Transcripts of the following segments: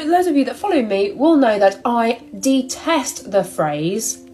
those of you that follow me will know that I detest the phrase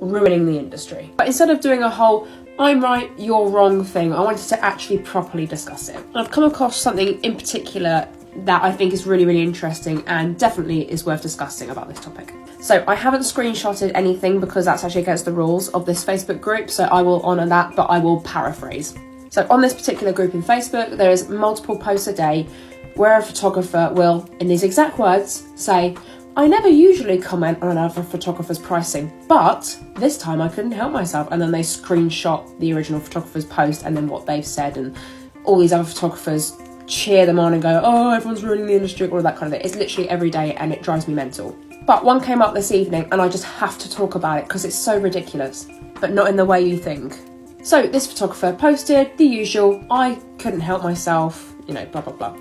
ruining the industry. But instead of doing a whole I'm right, you're wrong thing, I wanted to actually properly discuss it. I've come across something in particular that I think is really, really interesting and definitely is worth discussing about this topic. So I haven't screenshotted anything because that's actually against the rules of this Facebook group, so I will honour that, but I will paraphrase. So on this particular group in Facebook, there is multiple posts a day where a photographer will, in these exact words, say, I never usually comment on another photographer's pricing, but this time I couldn't help myself. And then they screenshot the original photographer's post and then what they've said, and all these other photographers cheer them on and go, oh, everyone's ruining the industry, all that kind of thing. It's literally every day and it drives me mental. But one came up this evening and I just have to talk about it because it's so ridiculous, but not in the way you think. So this photographer posted the usual, I couldn't help myself, you know, blah, blah, blah.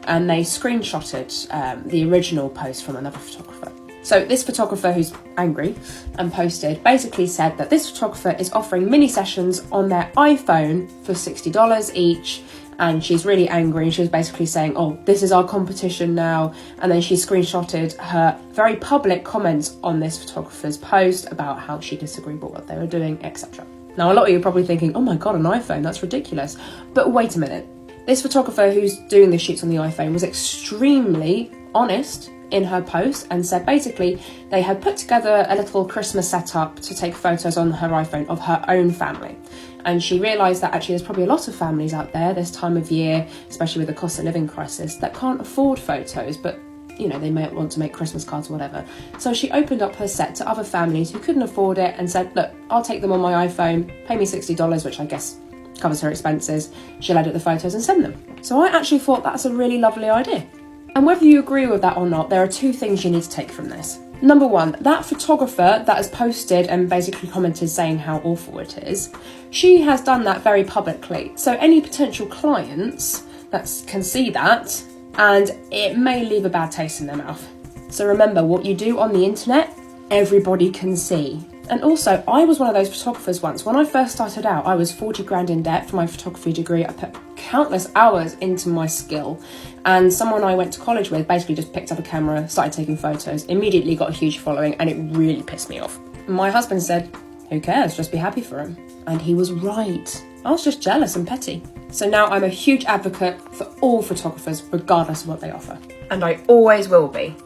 And they screenshotted the original post from another photographer. So this photographer, who's angry and posted, basically said that this photographer is offering mini sessions on their iPhone for $60 each, and she's really angry, and she was basically saying, oh, this is our competition now. And then she screenshotted her very public comments on this photographer's post about how she disagreed with what they were doing, etc. Now, a lot of you are probably thinking, oh my God, an iPhone, that's ridiculous. But wait a minute. This photographer who's doing the shoots on the iPhone was extremely honest in her post and said basically they had put together a little Christmas setup to take photos on her iPhone of her own family. And she realised that actually there's probably a lot of families out there this time of year, especially with the cost of living crisis, that can't afford photos, but you know, they may want to make Christmas cards or whatever. So she opened up her set to other families who couldn't afford it and said, look, I'll take them on my iPhone, pay me $60, which I guess covers her expenses. She'll edit the photos and send them. So I actually thought that's a really lovely idea. And whether you agree with that or not, there are two things you need to take from this. Number one, that photographer that has posted and basically commented saying how awful it is, she has done that very publicly. So any potential clients that can see that, and it may leave a bad taste in their mouth. So remember, what you do on the internet, everybody can see. And also, I was one of those photographers once. When I first started out, I was 40 grand in debt for my photography degree. I put countless hours into my skill. And someone I went to college with basically just picked up a camera, started taking photos, immediately got a huge following, and it really pissed me off. My husband said, who cares, just be happy for him. And he was right. I was just jealous and petty. So now I'm a huge advocate for all photographers, regardless of what they offer. And I always will be.